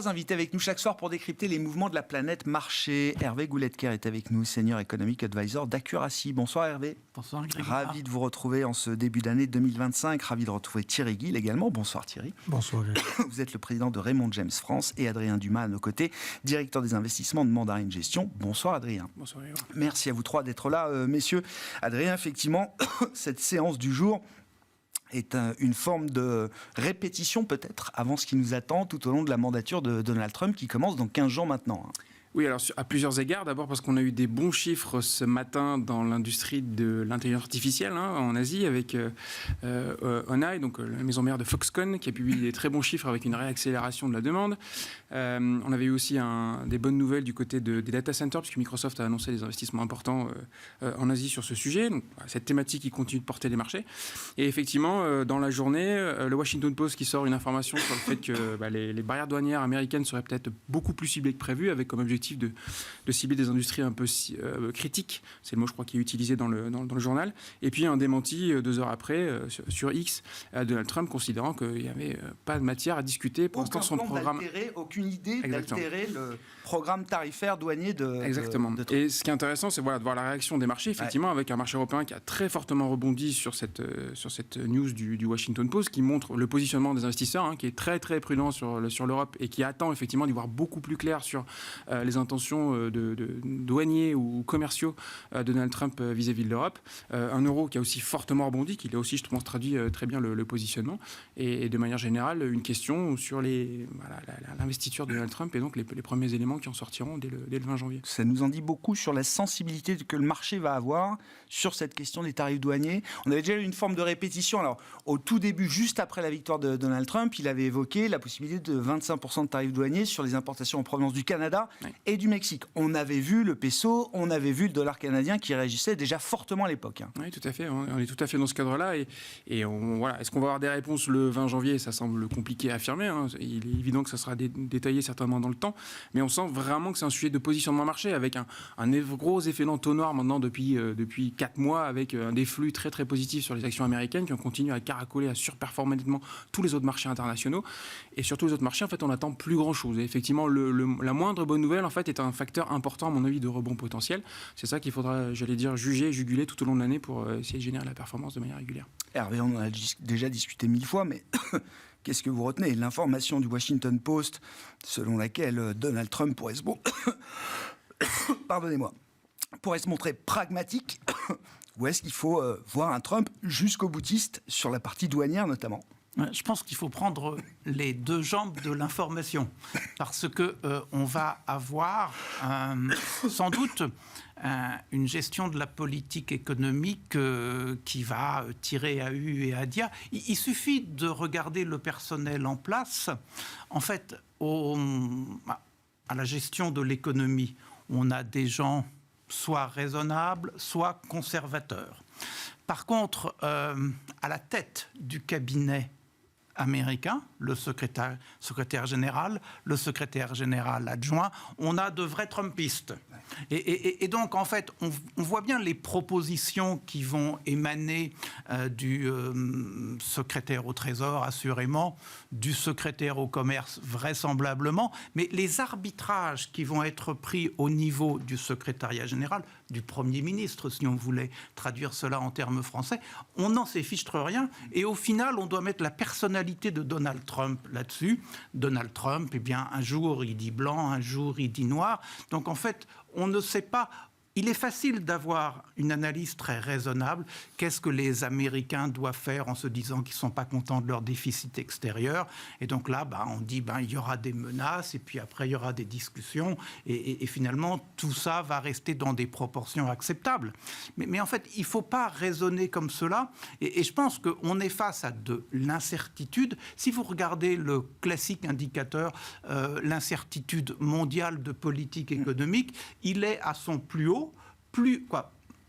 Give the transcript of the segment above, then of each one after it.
3 invités avec nous chaque soir pour décrypter les mouvements de la planète marché. Hervé Gouletker est avec nous, Senior Economic Advisor d'Accuracy. Bonsoir Hervé. Bonsoir Grégoire. Ravi de vous retrouver en ce début d'année 2025. Ravi de retrouver Thierry Guil également. Bonsoir Thierry. Bonsoir Grégoire. Vous êtes le président de Raymond James France et Adrien Dumas à nos côtés, directeur des investissements de Mandarin Gestion. Bonsoir Adrien. Bonsoir Grégoire. Merci à vous trois d'être là, messieurs. Adrien, effectivement, cette séance du jour est une forme de répétition peut-être avant ce qui nous attend tout au long de la mandature de Donald Trump qui commence dans 15 jours maintenant. Oui, alors à plusieurs égards. D'abord parce qu'on a eu des bons chiffres ce matin dans l'industrie de l'intelligence artificielle en Asie avec Honai, donc la maison mère de Foxconn, qui a publié des très bons chiffres avec une réaccélération de la demande. On avait eu aussi des bonnes nouvelles du côté des data centers, puisque Microsoft a annoncé des investissements importants en Asie sur ce sujet. Donc, cette thématique qui continue de porter les marchés. Et effectivement, dans la journée, le Washington Post qui sort une information sur le fait que les barrières douanières américaines seraient peut-être beaucoup plus ciblées que prévu, avec comme objectif de cibler des industries un peu critiques. C'est le mot, je crois, qui est utilisé dans le journal. Et puis un démenti 2 heures après sur X, Donald Trump considérant qu'il n'y avait pas de matière à discuter. Pour l'instant, son programme... Aucune idée d'altérer le programme tarifaire douanier de... Exactement. De Et ce qui est intéressant, c'est de voir la réaction des marchés, effectivement, avec un marché européen qui a très fortement rebondi sur cette news du Washington Post, qui montre le positionnement des investisseurs, qui est très très prudent sur l'Europe et qui attend effectivement d'y voir beaucoup plus clair sur les intentions de douaniers ou commerciaux de Donald Trump vis-à-vis de l'Europe. Un euro qui a aussi fortement rebondi, qui là aussi, je pense, traduit très bien le positionnement. Et de manière générale, une question sur l'investiture de Donald Trump et donc les premiers éléments qui en sortiront dès le 20 janvier. Ça nous en dit beaucoup sur la sensibilité que le marché va avoir sur cette question des tarifs douaniers. On avait déjà eu une forme de répétition. Alors, au tout début, juste après la victoire de Donald Trump, il avait évoqué la possibilité de 25% de tarifs douaniers sur les importations en provenance du Canada et du Mexique. On avait vu le peso, on avait vu le dollar canadien qui réagissait déjà fortement à l'époque. Oui, tout à fait. On est tout à fait dans ce cadre-là. Voilà. Est-ce qu'on va avoir des réponses le 20 janvier ? Ça semble compliqué à affirmer. Il est évident que ça sera détaillé certainement dans le temps. Mais on sent vraiment que c'est un sujet de positionnement marché avec un gros effet d'entonnoir maintenant depuis 4 mois avec des flux très très positifs sur les actions américaines qui ont continué à caracoler, à surperformer nettement tous les autres marchés internationaux. Et sur tous les autres marchés, en fait, on n'attend plus grand-chose. Et effectivement, la moindre bonne nouvelle, en fait, est un facteur important, à mon avis, de rebond potentiel. C'est ça qu'il faudra, juguler tout au long de l'année pour essayer de générer la performance de manière régulière. Hervé, on en a déjà discuté 1000 fois, mais qu'est-ce que vous retenez ? L'information du Washington Post, selon laquelle Donald Trump pourrait se montrer pragmatique, ou est-ce qu'il faut voir un Trump jusqu'au boutiste sur la partie douanière notamment ? Je pense qu'il faut prendre les deux jambes de l'information, parce que on va avoir sans doute une gestion de la politique économique qui va tirer à U et à dia. Il suffit de regarder le personnel en place. En fait, à la gestion de l'économie, on a des gens soit raisonnables, soit conservateurs. Par contre, à la tête du cabinet américain, le secrétaire général, le secrétaire général adjoint, on a de vrais Trumpistes. Et donc, en fait, on voit bien les propositions qui vont émaner du secrétaire au Trésor, assurément, du secrétaire au Commerce, vraisemblablement, mais les arbitrages qui vont être pris au niveau du secrétariat général, du Premier ministre, si on voulait traduire cela en termes français, on n'en s'effichtre rien, et au final, on doit mettre la personnalité de Donald Trump là-dessus. Donald Trump, eh bien, un jour il dit blanc, un jour il dit noir. Donc en fait, on ne sait pas. Il est facile d'avoir une analyse très raisonnable. Qu'est-ce que les Américains doivent faire en se disant qu'ils ne sont pas contents de leur déficit extérieur ? Et donc là, on dit il y aura des menaces, et puis après il y aura des discussions, et finalement tout ça va rester dans des proportions acceptables. Mais en fait, il ne faut pas raisonner comme cela, et je pense qu'on est face à de l'incertitude. Si vous regardez le classique indicateur, l'incertitude mondiale de politique économique, il est à son plus haut,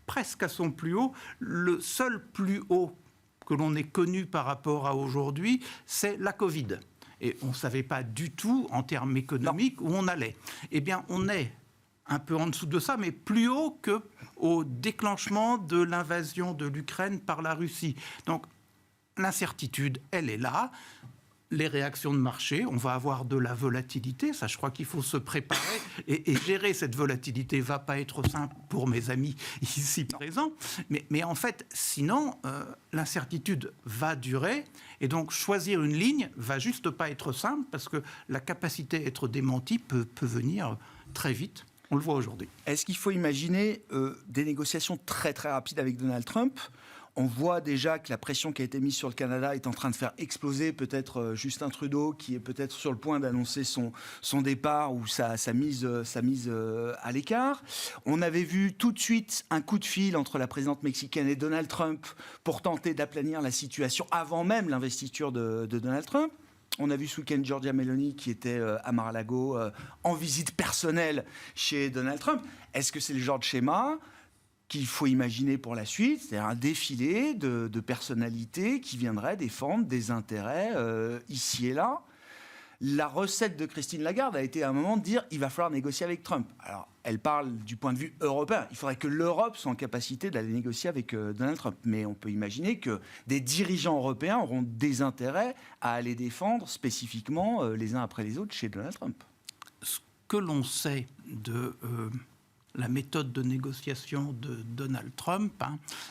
presque à son plus haut. Le seul plus haut que l'on ait connu par rapport à aujourd'hui, c'est la Covid. Et on ne savait pas du tout, en termes économiques, où on allait. Eh bien, on est un peu en dessous de ça, mais plus haut qu'au déclenchement de l'invasion de l'Ukraine par la Russie. Donc, l'incertitude, elle est là. les réactions de marché, on va avoir de la volatilité, ça je crois qu'il faut se préparer et gérer cette volatilité va pas être simple pour mes amis ici présents, mais en fait sinon l'incertitude va durer et donc choisir une ligne va juste pas être simple parce que la capacité à être démentie peut venir très vite, on le voit aujourd'hui. Est-ce qu'il faut imaginer des négociations très très rapides avec Donald Trump ? On voit déjà que la pression qui a été mise sur le Canada est en train de faire exploser peut-être Justin Trudeau, qui est peut-être sur le point d'annoncer son départ ou sa mise à l'écart. On avait vu tout de suite un coup de fil entre la présidente mexicaine et Donald Trump pour tenter d'aplanir la situation avant même l'investiture de Donald Trump. On a vu ce week-end Giorgia Meloni qui était à Mar-a-Lago en visite personnelle chez Donald Trump. Est-ce que c'est le genre de schéma qu'il faut imaginer pour la suite, c'est-à-dire un défilé de personnalités qui viendraient défendre des intérêts ici et là? La recette de Christine Lagarde a été à un moment de dire il va falloir négocier avec Trump. Alors, elle parle du point de vue européen. Il faudrait que l'Europe soit en capacité d'aller négocier avec Donald Trump. Mais on peut imaginer que des dirigeants européens auront des intérêts à aller défendre spécifiquement les uns après les autres chez Donald Trump. Ce que l'on sait de la méthode de négociation de Donald Trump,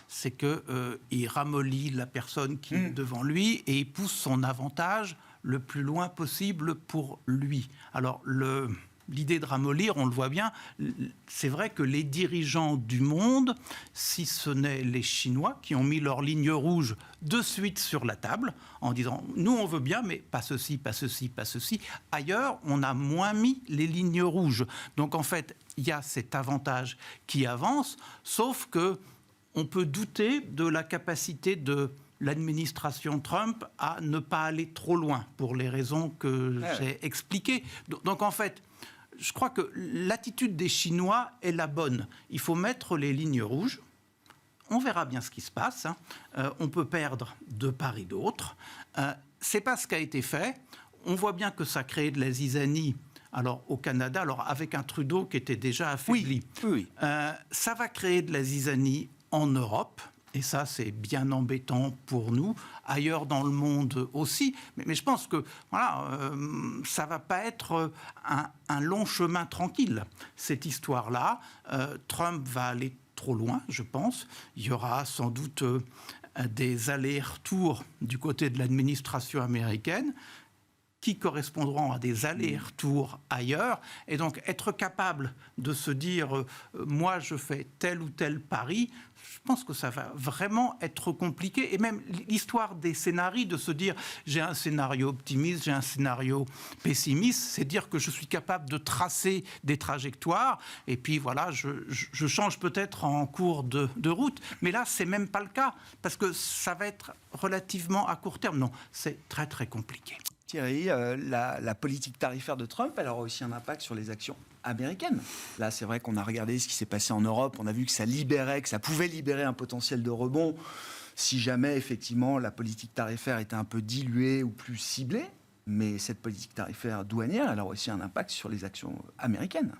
c'est qu'il ramollit la personne qui est devant lui et il pousse son avantage le plus loin possible pour lui. Alors, l'idée de ramollir, on le voit bien, c'est vrai que les dirigeants du monde, si ce n'est les Chinois, qui ont mis leur ligne rouge de suite sur la table, en disant « nous on veut bien, mais pas ceci, pas ceci, pas ceci ». Ailleurs, on a moins mis les lignes rouges. Donc en fait, il y a cet avantage qui avance, sauf que on peut douter de la capacité de l'administration Trump à ne pas aller trop loin, pour les raisons que j'ai expliquées. Donc en fait, je crois que l'attitude des Chinois est la bonne. Il faut mettre les lignes rouges. On verra bien ce qui se passe. On peut perdre de part et d'autre. C'est pas ce qui a été fait. On voit bien que ça crée de la zizanie. Alors au Canada, alors avec un Trudeau qui était déjà affaibli. Oui. Ça va créer de la zizanie en Europe. Et ça, c'est bien embêtant pour nous, ailleurs dans le monde aussi. Mais je pense que voilà, ça ne va pas être un long chemin tranquille, cette histoire-là. Trump va aller trop loin, je pense. Il y aura sans doute des allers-retours du côté de l'administration américaine qui correspondront à des allers-retours ailleurs. Et donc, être capable de se dire moi, je fais tel ou tel pari, je pense que ça va vraiment être compliqué. Et même l'histoire des scénarios, de se dire j'ai un scénario optimiste, j'ai un scénario pessimiste, c'est dire que je suis capable de tracer des trajectoires. Et puis voilà, je change peut-être en cours de route. Mais là, c'est même pas le cas, parce que ça va être relativement à court terme. Non, c'est très, très compliqué. Thierry, la politique tarifaire de Trump, elle aura aussi un impact sur les actions américaines. Là, c'est vrai qu'on a regardé ce qui s'est passé en Europe, on a vu que ça pouvait libérer un potentiel de rebond si jamais, effectivement, la politique tarifaire était un peu diluée ou plus ciblée. Mais cette politique tarifaire douanière, elle aura aussi un impact sur les actions américaines.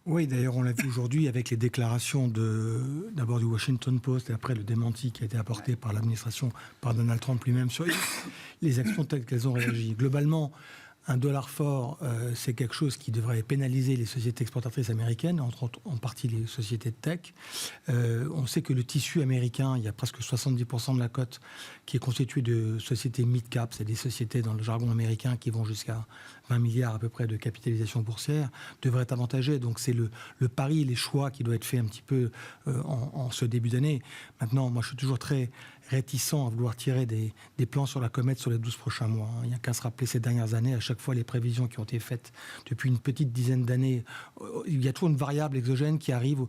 Oui, d'ailleurs, on l'a vu aujourd'hui avec les déclarations d'abord du Washington Post et après le démenti qui a été apporté par l'administration, par Donald Trump lui-même sur les actions telles qu'elles ont réagi. Globalement, un dollar fort, c'est quelque chose qui devrait pénaliser les sociétés exportatrices américaines, en partie les sociétés de tech. On sait que le tissu américain, il y a presque 70% de la cote qui est constituée de sociétés mid-cap, c'est des sociétés dans le jargon américain qui vont jusqu'à 20 milliards à peu près de capitalisation boursière, devraient être avantagés. Donc c'est le pari, les choix qui doivent être faits un petit peu en ce début d'année. Maintenant, moi je suis toujours très réticent à vouloir tirer des plans sur la comète sur les 12 prochains mois. Il n'y a qu'à se rappeler ces dernières années, à chaque fois les prévisions qui ont été faites depuis une petite dizaine d'années, il y a toujours une variable exogène qui arrive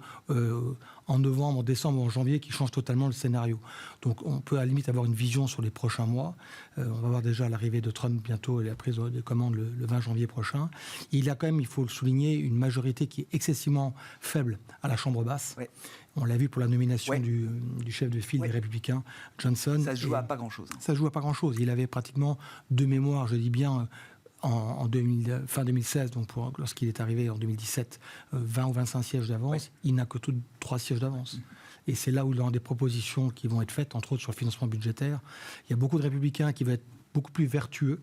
en novembre, en décembre, en janvier, qui change totalement le scénario. Donc on peut à la limite avoir une vision sur les prochains mois. On va voir déjà l'arrivée de Trump bientôt et la prise de commande le 20 janvier prochain. Il y a quand même, il faut le souligner, une majorité qui est excessivement faible à la Chambre basse. Oui. On l'a vu pour la nomination du chef de file des Républicains, Johnson. Ça se joue à pas grand-chose. Ça se joue à pas grand-chose. Il avait pratiquement, de mémoire, je dis bien, fin 2016, donc lorsqu'il est arrivé en 2017, 20 ou 25 sièges d'avance. Il n'a que 3 sièges d'avance. Et c'est là où, dans des propositions qui vont être faites, entre autres sur le financement budgétaire, il y a beaucoup de républicains qui vont être beaucoup plus vertueux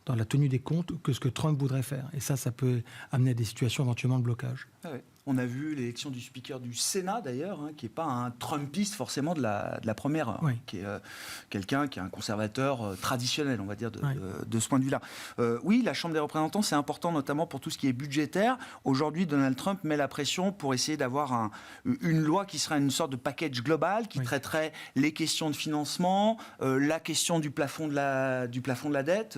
dans la tenue des comptes que ce que Trump voudrait faire. Et ça peut amener à des situations éventuellement de blocage. Ah ouais. On a vu l'élection du speaker du Sénat, d'ailleurs, qui n'est pas un Trumpiste forcément de la première heure, qui est quelqu'un qui est un conservateur traditionnel, on va dire, de ce point de vue-là. Oui, la Chambre des représentants, c'est important, notamment pour tout ce qui est budgétaire. Aujourd'hui, Donald Trump met la pression pour essayer d'avoir une loi qui serait une sorte de package global, qui traiterait les questions de financement, la question du plafond de la dette,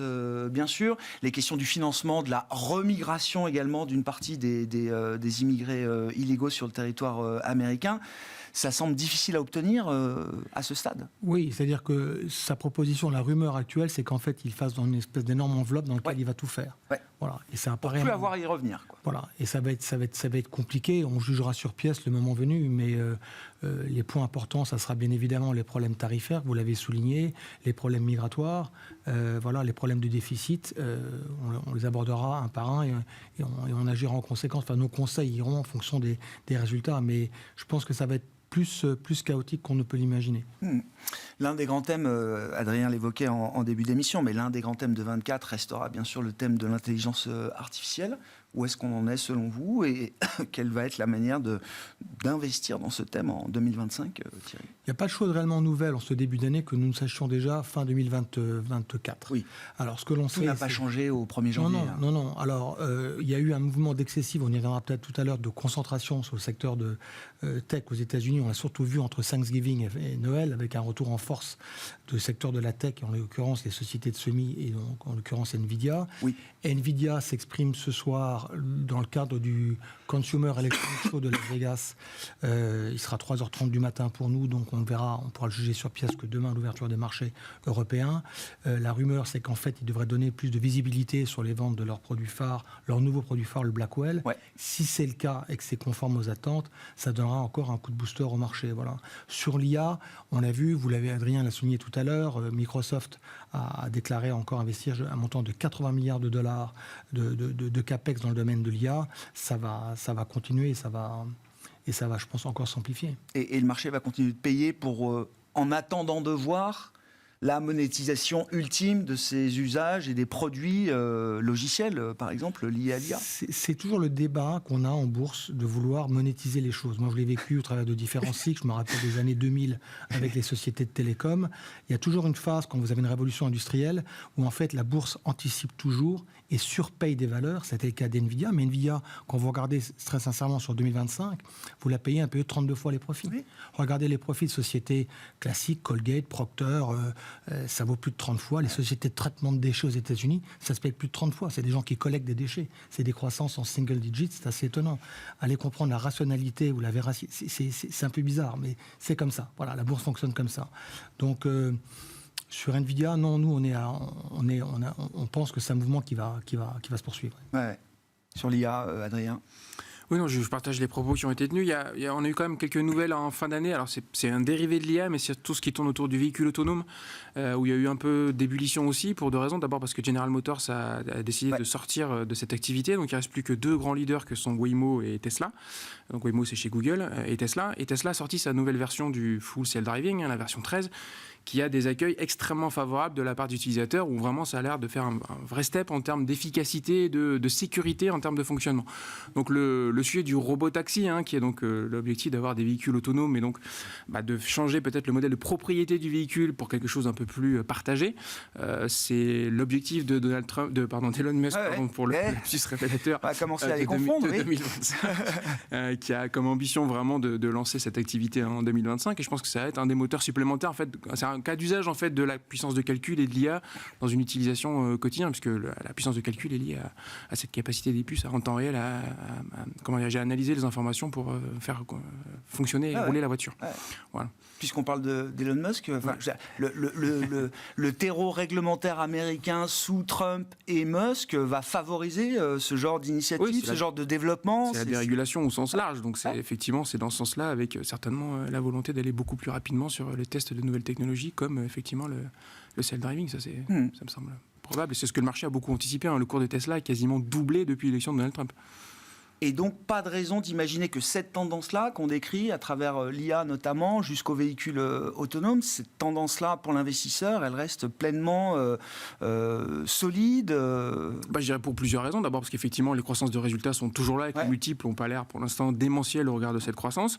bien sûr, les questions du financement, de la remigration également d'une partie des immigrés illégaux sur le territoire américain. Ça semble difficile à obtenir à ce stade. Oui, c'est-à-dire que sa proposition, la rumeur actuelle, c'est qu'en fait, il fasse dans une espèce d'énorme enveloppe dans laquelle il va tout faire. Ouais. Voilà. Et ça apparaît. Pour plus avoir à y revenir. Quoi. Voilà. Et ça va être compliqué. On jugera sur pièce le moment venu, mais les points importants, ça sera bien évidemment les problèmes tarifaires, vous l'avez souligné, les problèmes migratoires, les problèmes de déficit. On les abordera un par un et on agira en conséquence. Enfin, nos conseils iront en fonction des résultats, mais je pense que ça va être plus chaotique qu'on ne peut l'imaginer. L'un des grands thèmes, Adrien l'évoquait en début d'émission, mais l'un des grands thèmes de 24 restera bien sûr le thème de l'intelligence artificielle. Où est-ce qu'on en est selon vous et quelle va être la manière d'investir dans ce thème en 2025, Thierry ? Il n'y a pas de chose réellement nouvelle en ce début d'année que nous ne sachions déjà fin 2024. Oui. Alors, ce que l'on sait... Tout n'a pas changé au 1er janvier. Non. Alors, il y a eu un mouvement d'excessif, on y reviendra peut-être tout à l'heure, de concentration sur le secteur de tech aux États-Unis. On l'a surtout vu entre Thanksgiving et Noël, avec un retour en force du secteur de la tech, en l'occurrence les sociétés de semis et donc en l'occurrence Nvidia. Oui. Nvidia s'exprime ce soir dans le cadre du Consumer Electronics Show de Las Vegas. Il sera 3h30 du matin pour nous, donc on pourra le juger sur pièce que demain, l'ouverture des marchés européens. La rumeur, c'est qu'en fait, ils devraient donner plus de visibilité sur les ventes de leurs produits phares, leur nouveau produit phare, le Blackwell. Ouais. Si c'est le cas et que c'est conforme aux attentes, ça donnera encore un coup de booster au marché. Voilà. Sur l'IA, on l'a vu, Adrien l'a souligné tout à l'heure, Microsoft a déclaré encore investir un montant de 80 milliards de dollars de capex dans le domaine de l'IA. Ça va continuer et ça va, je pense, encore s'amplifier. Et le marché va continuer de payer pour, en attendant de voir la monétisation ultime de ces usages et des produits logiciels, par exemple, liés à l'IA. C'est toujours le débat qu'on a en bourse de vouloir monétiser les choses. Moi, je l'ai vécu au travers de différents cycles. Je me rappelle des années 2000 avec les sociétés de télécom. Il y a toujours une phase, quand vous avez une révolution industrielle, où en fait la bourse anticipe toujours et surpaye des valeurs. C'était le cas d'NVIDIA. Mais NVIDIA, quand vous regardez très sincèrement sur 2025, vous la payez un peu 32 fois les profits. Oui. Regardez les profits de sociétés classiques, Colgate, Procter, ça vaut plus de 30 fois. Les sociétés de traitement de déchets aux États-Unis, ça se paye plus de 30 fois. C'est des gens qui collectent des déchets. C'est des croissances en single digit, c'est assez étonnant. Allez comprendre la rationalité ou la véracité, c'est un peu bizarre, mais c'est comme ça. Voilà, la bourse fonctionne comme ça. Donc, sur Nvidia, non, nous, on pense que c'est un mouvement qui va se poursuivre. Ouais. Sur l'IA, Adrien ? Oui, non, je partage les propos qui ont été tenus. On a eu quand même quelques nouvelles en fin d'année. Alors, c'est un dérivé de l'IA, mais c'est tout ce qui tourne autour du véhicule autonome, où il y a eu un peu d'ébullition aussi, pour deux raisons. D'abord, parce que General Motors a décidé de sortir de cette activité. Donc, il ne reste plus que deux grands leaders que sont Waymo et Tesla. Donc, Waymo, c'est chez Google, et Tesla. Et Tesla a sorti sa nouvelle version du Full Self-Driving, la version 13, qui a des accueils extrêmement favorables de la part d'utilisateurs, où vraiment ça a l'air de faire un vrai step en termes d'efficacité, de sécurité, en termes de fonctionnement. Donc le sujet du robotaxi, qui est donc l'objectif d'avoir des véhicules autonomes et donc de changer peut-être le modèle de propriété du véhicule pour quelque chose d'un peu plus partagé, c'est l'objectif de d'Elon Musk, pour le lapsus révélateur, on va commencer à les confondre, 2025, qui a comme ambition vraiment de lancer cette activité en 2025, et je pense que ça va être un des moteurs supplémentaires. En fait, c'est un cas d'usage en fait de la puissance de calcul et de l'IA dans une utilisation quotidienne, puisque la puissance de calcul est liée à cette capacité des puces en temps réel à analyser les informations pour faire fonctionner et rouler la voiture. Ouais. Voilà. Puisqu'on parle d'Elon Musk, le terreau réglementaire américain sous Trump et Musk va favoriser ce genre d'initiative, genre de développement. C'est la dérégulation au sens large, donc effectivement c'est dans ce sens-là, avec certainement la volonté d'aller beaucoup plus rapidement sur les tests de nouvelles technologies, comme effectivement le self-driving. Ça me semble probable, et c'est ce que le marché a beaucoup anticipé. Le cours de Tesla a quasiment doublé depuis l'élection de Donald Trump. Et donc, pas de raison d'imaginer que cette tendance-là, qu'on décrit à travers l'IA notamment, jusqu'aux véhicules autonomes, cette tendance-là pour l'investisseur, elle reste pleinement solide. Je dirais pour plusieurs raisons. D'abord parce qu'effectivement, les croissances de résultats sont toujours là et que les multiples n'ont pas l'air pour l'instant démentiels au regard de cette croissance.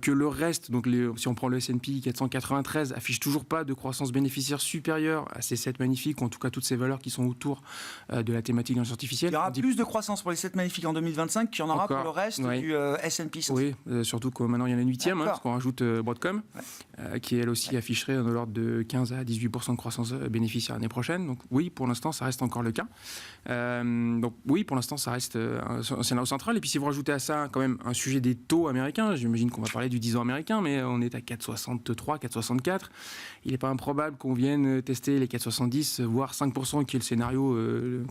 Que le reste, donc si on prend le S&P 493, affiche toujours pas de croissance bénéficiaire supérieure à ces 7 magnifiques, ou en tout cas toutes ces valeurs qui sont autour de la thématique d'intelligence artificielle. Il y aura plus de croissance pour les 7 magnifiques en 2025 qu'il y en aura pour le reste du S&P 500. Oui, surtout que maintenant il y en a une 8e, parce qu'on rajoute Broadcom, qui elle aussi afficherait dans l'ordre de 15 à 18% de croissance bénéficiaire l'année prochaine. Donc oui, pour l'instant, ça reste encore le cas. Donc oui, pour l'instant, ça reste un scénario central. Et puis si vous rajoutez à ça quand même un sujet des taux américains, j'imagine qu'on va parler du 10 ans américain, mais on est à 4,63, 4,64. Il n'est pas improbable qu'on vienne tester les 4,70, voire 5%, qui est le scénario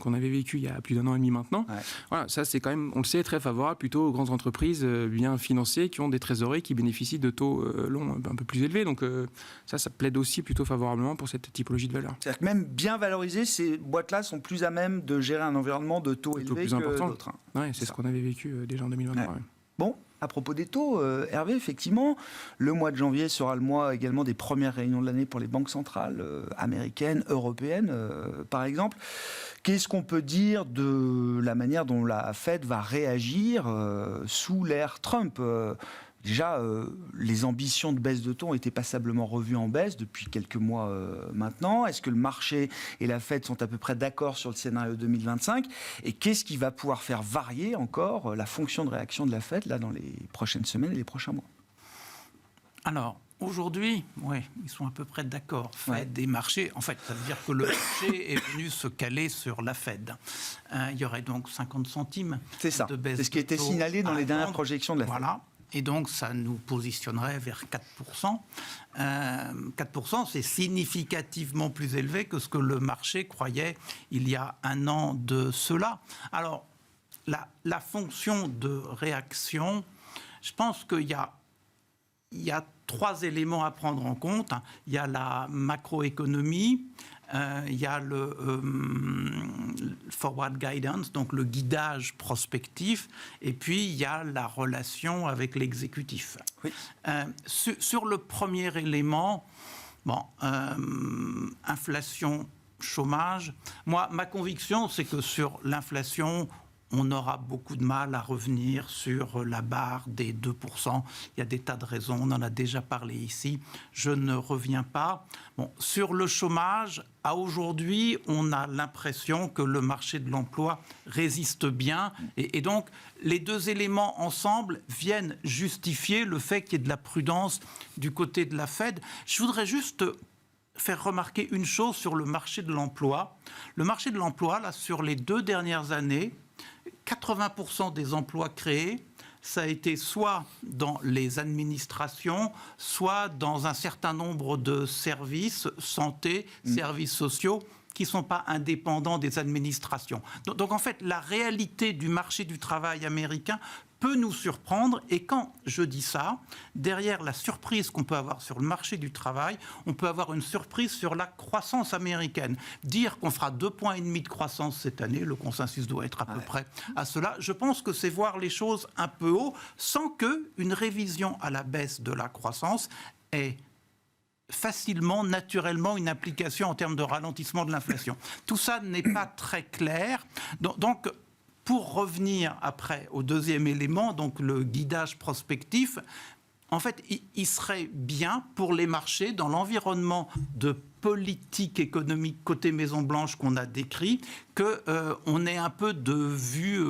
qu'on avait vécu il y a plus d'un an et demi maintenant. Voilà, ça c'est quand même, on le sait, très favorable plutôt aux grandes entreprises bien financées qui ont des trésoreries qui bénéficient de taux longs un peu plus élevés. Donc ça plaide aussi plutôt favorablement pour cette typologie de valeur. C'est-à-dire que même bien valorisées, ces boîtes-là sont plus à même de gérer un environnement de taux élevés plus important. D'autres. Oui, c'est ce qu'on avait vécu déjà en 2023. Ouais. Bon, à propos des taux, Hervé, effectivement, le mois de janvier sera le mois également des premières réunions de l'année pour les banques centrales américaines, européennes, par exemple. Qu'est-ce qu'on peut dire de la manière dont la Fed va réagir sous l'ère Trump ? Déjà, les ambitions de baisse de taux ont été passablement revues en baisse depuis quelques mois maintenant. Est-ce que le marché et la Fed sont à peu près d'accord sur le scénario 2025 ? Et qu'est-ce qui va pouvoir faire varier encore la fonction de réaction de la Fed là, dans les prochaines semaines et les prochains mois ? Alors, aujourd'hui, ils sont à peu près d'accord. Fed des marchés, en fait, ça veut dire que le marché est venu se caler sur la Fed. Il y aurait donc 50 centimes de baisse. C'est ce qui était signalé dans les dernières projections de la Fed. Voilà. Et donc, ça nous positionnerait vers 4%. 4%, c'est significativement plus élevé que ce que le marché croyait il y a un an de cela. Alors, la fonction de réaction, je pense qu'il y a 3 éléments à prendre en compte. Il y a la macroéconomie, il y a le forward guidance, donc le guidage prospectif, et puis il y a la relation avec l'exécutif. Oui. Sur le premier élément, inflation, chômage, ma conviction, c'est que sur l'inflation, on aura beaucoup de mal à revenir sur la barre des 2%. Il y a des tas de raisons, on en a déjà parlé ici. Je ne reviens pas. Sur le chômage, à aujourd'hui, on a l'impression que le marché de l'emploi résiste bien. Et donc, les 2 éléments ensemble viennent justifier le fait qu'il y ait de la prudence du côté de la Fed. Je voudrais juste faire remarquer une chose sur le marché de l'emploi. Le marché de l'emploi, là, sur les 2 dernières années, 80% des emplois créés, ça a été soit dans les administrations, soit dans un certain nombre de services, santé, services sociaux, qui ne sont pas indépendants des administrations. Donc en fait, la réalité du marché du travail américain peut nous surprendre. Et quand je dis ça, derrière la surprise qu'on peut avoir sur le marché du travail, on peut avoir une surprise sur la croissance américaine. Dire qu'on fera 2,5 points de croissance cette année, le consensus doit être à peu près à cela. Je pense que c'est voir les choses un peu haut, sans qu'une révision à la baisse de la croissance ait facilement, naturellement, une application en termes de ralentissement de l'inflation. Tout ça n'est pas très clair. Donc, pour revenir après au 2e élément, donc le guidage prospectif, en fait, il serait bien pour les marchés, dans l'environnement de politique économique côté Maison-Blanche qu'on a décrit, qu'on ait un peu de vue...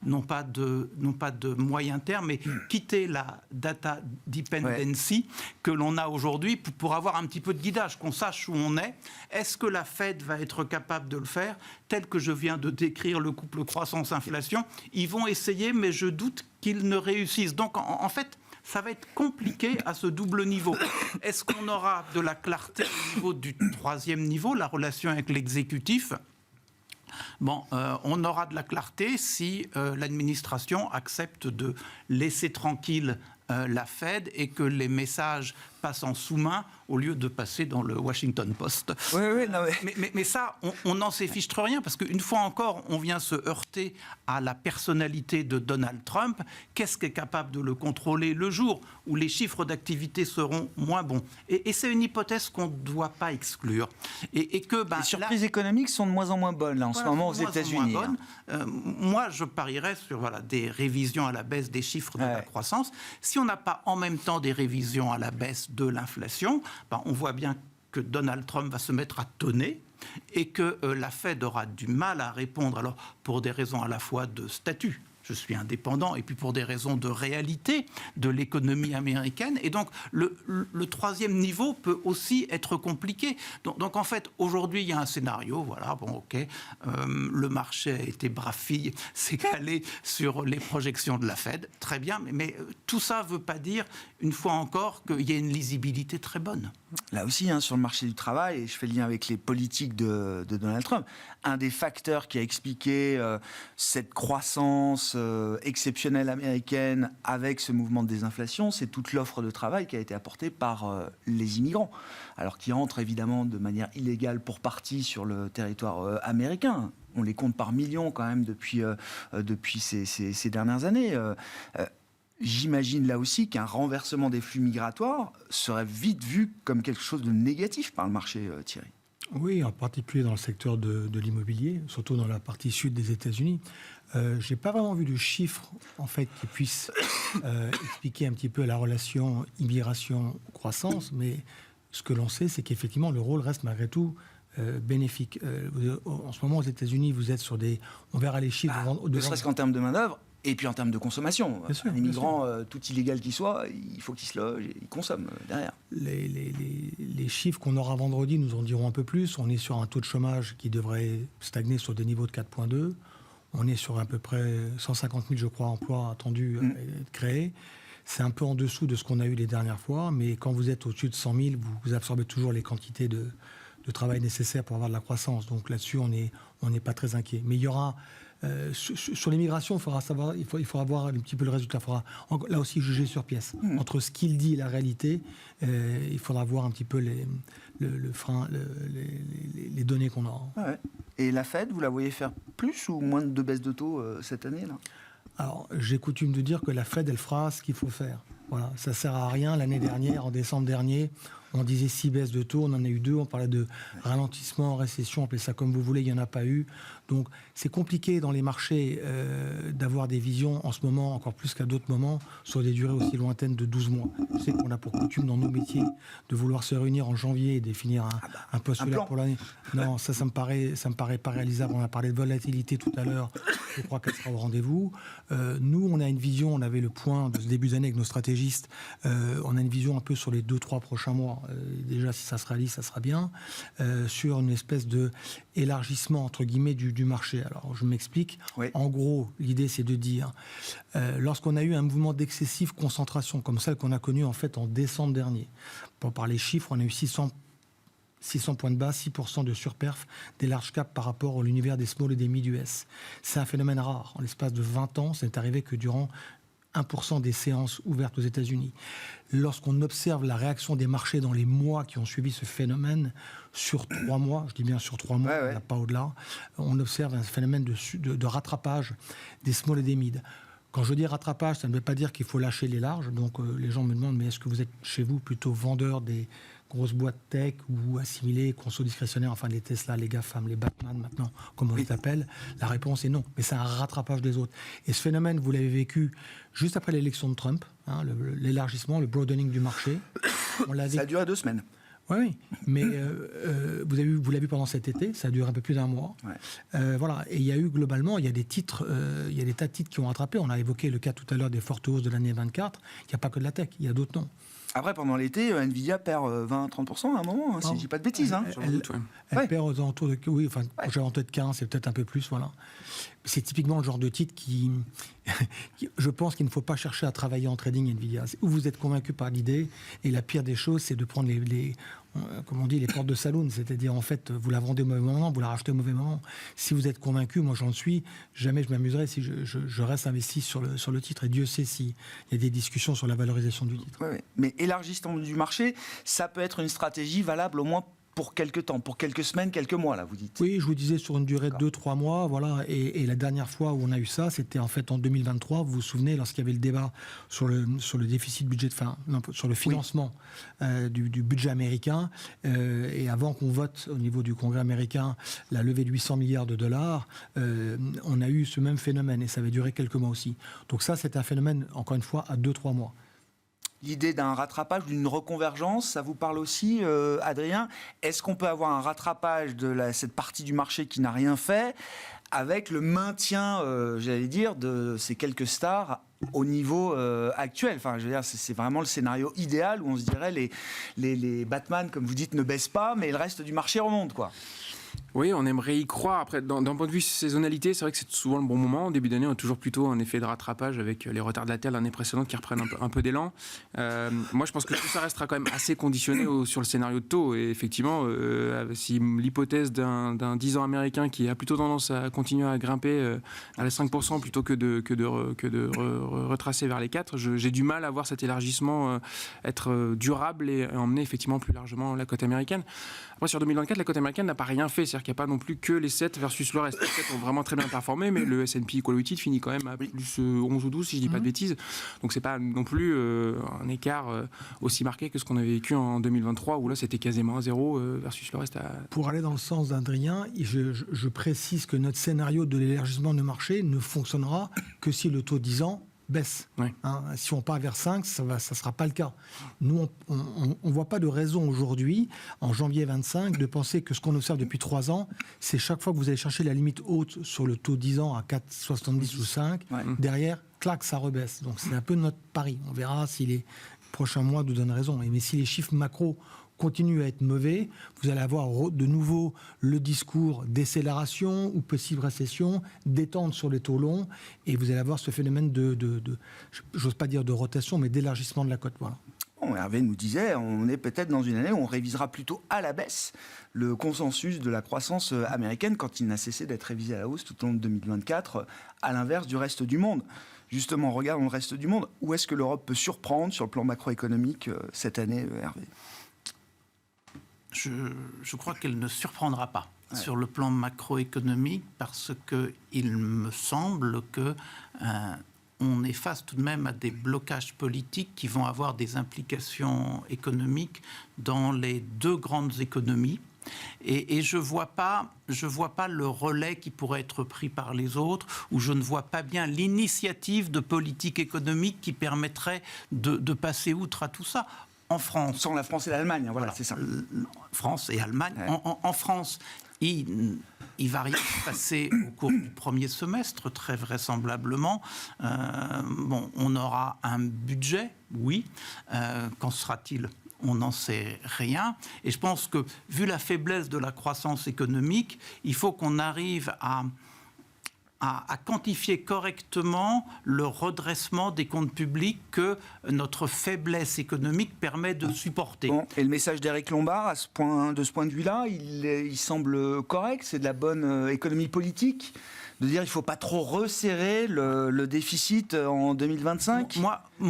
Non pas de moyen terme, mais quitter la data dependency que l'on a aujourd'hui pour avoir un petit peu de guidage, qu'on sache où on est. Est-ce que la Fed va être capable de le faire ? Tel que je viens de décrire le couple croissance-inflation, ils vont essayer, mais je doute qu'ils ne réussissent. Donc, en fait, ça va être compliqué à ce double niveau. Est-ce qu'on aura de la clarté au niveau du 3e niveau, la relation avec l'exécutif ? On aura de la clarté si l'administration accepte de laisser tranquille la Fed et que les messages passent en sous-main au lieu de passer dans le Washington Post. Oui, non, Mais ça, on n'en s'effiche rien, parce qu'une fois encore, on vient se heurter à la personnalité de Donald Trump. Qu'est-ce qui est capable de le contrôler le jour où les chiffres d'activité seront moins bons? Et c'est une hypothèse qu'on ne doit pas exclure. Et que, les surprises économiques sont de moins en moins bonnes, là, en ce moment, aux États-Unis. Moi, je parierais sur des révisions à la baisse des chiffres de la croissance. Si on n'a pas en même temps des révisions à la baisse de l'inflation, on voit bien que Donald Trump va se mettre à tonner et que la Fed aura du mal à répondre, alors pour des raisons à la fois de statut. Je suis indépendant, et puis pour des raisons de réalité de l'économie américaine. Et donc, le troisième niveau peut aussi être compliqué. Donc en fait, aujourd'hui, il y a un scénario, le marché a été bras fille, s'est calé sur les projections de la Fed, très bien, mais tout ça ne veut pas dire, une fois encore, qu'il y a une lisibilité très bonne. Là aussi, sur le marché du travail, et je fais le lien avec les politiques de Donald Trump, un des facteurs qui a expliqué cette croissance exceptionnelle américaine avec ce mouvement de désinflation, c'est toute l'offre de travail qui a été apportée par les immigrants, alors qui entrent évidemment de manière illégale pour partie sur le territoire américain. On les compte par millions quand même depuis ces dernières années. J'imagine là aussi qu'un renversement des flux migratoires serait vite vu comme quelque chose de négatif par le marché, Thierry. Oui, en particulier dans le secteur de l'immobilier, surtout dans la partie sud des États-Unis. Je n'ai pas vraiment vu de chiffres en fait, qui puissent expliquer un petit peu la relation immigration-croissance, mais ce que l'on sait, c'est qu'effectivement, le rôle reste malgré tout bénéfique. En ce moment, aux États-Unis, vous êtes sur des... On verra les chiffres... Ne serait-ce qu'en termes de main-d'œuvre, et puis en termes de consommation. Bien sûr, un immigrant, tout illégal qu'il soit, il faut qu'il se loge et il consomme derrière. Les chiffres qu'on aura vendredi nous en diront un peu plus. On est sur un taux de chômage qui devrait stagner sur des niveaux de 4,2. On est sur à peu près 150 000, je crois, emplois attendus à être créés. C'est un peu en dessous de ce qu'on a eu les dernières fois, mais quand vous êtes au-dessus de 100 000, vous absorbez toujours les quantités de travail nécessaires pour avoir de la croissance. Donc là-dessus, on n'est pas très inquiet. Mais il y aura... sur l'immigration, il faudra voir un petit peu le résultat. Il faudra là aussi juger sur pièce. Entre ce qu'il dit et la réalité, il faudra voir un petit peu les données qu'on aura. Ah ouais. Et la Fed, vous la voyez faire plus ou moins de baisse de taux cette année là? Alors, j'ai coutume de dire que la Fed, elle fera ce qu'il faut faire. Voilà, ça ne sert à rien. L'année dernière, en décembre dernier, on disait 6 baisses de taux, on en a eu 2, on parlait de ralentissement, récession, appelez ça comme vous voulez, il n'y en a pas eu. Donc c'est compliqué dans les marchés d'avoir des visions en ce moment, encore plus qu'à d'autres moments, sur des durées aussi lointaines de 12 mois. Je sais qu'on a pour coutume dans nos métiers de vouloir se réunir en janvier et définir un postulat pour l'année. Non, ça me paraît pas réalisable. On a parlé de volatilité tout à l'heure, je crois qu'elle sera au rendez-vous. Nous, on a une vision, on avait le point de ce début d'année avec nos stratégistes, on a une vision un peu sur les 2-3 prochains mois. Déjà, si ça se réalise, ça sera bien, sur une espèce de élargissement, entre guillemets, du marché. Alors, je m'explique. Oui. En gros, l'idée, c'est de dire, lorsqu'on a eu un mouvement d'excessive concentration, comme celle qu'on a connue, en fait, en décembre dernier, par les chiffres, on a eu 600 points de base, 6% de surperf des large caps par rapport à l'univers des small et des mid US. C'est un phénomène rare. En l'espace de 20 ans, c'est arrivé que durant 1% des séances ouvertes aux États-Unis. Lorsqu'on observe la réaction des marchés dans les mois qui ont suivi ce phénomène, sur 3 mois, je dis bien sur 3 mois, on n'a pas au-delà, on observe un phénomène de rattrapage des small et des mid. Quand je dis rattrapage, ça ne veut pas dire qu'il faut lâcher les larges. Donc les gens me demandent, mais est-ce que vous êtes chez vous plutôt vendeur des grosses boîtes tech ou assimilés, conso discrétionnaires, enfin les Tesla, les GAFAM, les Batman maintenant, comme on les appelle? La réponse est non, mais c'est un rattrapage des autres. Et ce phénomène, vous l'avez vécu juste après l'élection de Trump, l'élargissement, le broadening du marché. Ça a duré 2 semaines. Oui, mais vous l'avez vu pendant cet été, ça a duré un peu plus d'1 mois. Ouais. Voilà, et il y a eu globalement, il y a des titres, il y a des tas de titres qui ont rattrapé. On a évoqué le cas tout à l'heure des fortes hausses de l'année 24. Il n'y a pas que de la tech, il y a d'autres noms. Après, pendant l'été, Nvidia perd 20-30% à un moment, si je ne dis pas de bêtises. Elle perd aux alentours de... Oui, enfin, j'ai en tête 15, c'est peut-être un peu plus, voilà. C'est typiquement le genre de titre qui je pense qu'il ne faut pas chercher à travailler en trading Nvidia. Ou vous êtes convaincu par l'idée, et la pire des choses, c'est de prendre comme on dit, les portes de saloon, c'est-à-dire en fait, vous la vendez au mauvais moment, vous la rachetez au mauvais moment. Si vous êtes convaincu, moi j'en suis, jamais je m'amuserai si je reste investi sur le titre. Et Dieu sait s'il y a des discussions sur la valorisation du titre. Oui. Mais élargissement du marché, ça peut être une stratégie valable au moins pour quelques temps, pour quelques semaines, quelques mois, là, vous dites. Oui, je vous disais sur une durée de 2-3 mois, voilà. Et la dernière fois où on a eu ça, c'était en fait en 2023. Vous vous souvenez, lorsqu'il y avait le débat sur le déficit budget, sur le financement du budget américain, et avant qu'on vote au niveau du Congrès américain la levée de 800 milliards de dollars, on a eu ce même phénomène, et ça avait duré quelques mois aussi. Donc ça, c'est un phénomène, encore une fois, à 2-3 mois. L'idée d'un rattrapage, d'une reconvergence, ça vous parle aussi, Adrien? Est-ce qu'on peut avoir un rattrapage de cette partie du marché qui n'a rien fait avec le maintien, j'allais dire, de ces quelques stars au niveau actuel? Enfin, je veux dire, c'est vraiment le scénario idéal où on se dirait les Batman, comme vous dites, ne baissent pas, mais le reste du marché remonte, quoi. Oui, on aimerait y croire. Après, d'un point de vue saisonnalité, c'est vrai que c'est souvent le bon moment. En début d'année, on a toujours plutôt un effet de rattrapage avec les retardataires de l'année précédente qui reprennent un peu d'élan. Moi, je pense que tout ça restera quand même assez conditionné sur le scénario de taux. Et effectivement, si l'hypothèse d'un 10 ans américain qui a plutôt tendance à continuer à grimper à les 5% plutôt que de retracer vers les 4, j'ai du mal à voir cet élargissement être durable et emmener effectivement plus largement la cote américaine. Après, sur 2024, la cote américaine n'a pas rien fait. C'est-à-dire qu'il n'y a pas non plus que les 7 versus le reste. Les 7 ont vraiment très bien performé, mais le S&P Equal Weighted finit quand même à plus 11 ou 12, si je ne dis pas de bêtises. Donc, ce n'est pas non plus un écart aussi marqué que ce qu'on avait vécu en 2023, où là, c'était quasiment à 0 versus le reste. Pour aller dans le sens d'Adrien, je précise que notre scénario de l'élargissement du marché ne fonctionnera que si le taux 10 ans baisse. Oui. Si on part vers 5, ça ne sera pas le cas. Nous, on ne voit pas de raison aujourd'hui, en janvier 25, de penser que ce qu'on observe depuis 3 ans, c'est chaque fois que vous allez chercher la limite haute sur le taux 10 ans à 4,70 ou 5, derrière, clac, ça rebaisse. Donc c'est un peu notre pari. On verra si les prochains mois nous donnent raison. Mais si les chiffres macro continue à être mauvais, vous allez avoir de nouveau le discours décélération ou possible récession, détente sur les taux longs, et vous allez avoir ce phénomène j'ose pas dire de rotation, mais d'élargissement de la cote. Voilà. Bon, Hervé nous disait, on est peut-être dans une année où on révisera plutôt à la baisse le consensus de la croissance américaine quand il n'a cessé d'être révisé à la hausse tout au long de 2024, à l'inverse du reste du monde. Justement, regardons le reste du monde. Où est-ce que l'Europe peut surprendre sur le plan macroéconomique cette année, Hervé ? Je crois qu'elle ne surprendra pas sur le plan macroéconomique parce qu'il me semble que on est face tout de même à des blocages politiques qui vont avoir des implications économiques dans les deux grandes économies. Et je vois pas le relais qui pourrait être pris par les autres, ou je ne vois pas bien l'initiative de politique économique qui permettrait de passer outre à tout ça. En France, sans la France et l'Allemagne, voilà, c'est ça. France et Allemagne. Ouais. En France, il va rien se passer au cours du premier semestre, très vraisemblablement. On aura un budget, oui. Qu'en sera-t-il ? On n'en sait rien. Et je pense que, vu la faiblesse de la croissance économique, il faut qu'on arrive à quantifier correctement le redressement des comptes publics que notre faiblesse économique permet de supporter. Bon, et le message d'Éric Lombard, de ce point de vue-là, il semble correct. C'est de la bonne économie politique de dire qu'il ne faut pas trop resserrer le déficit en 2025.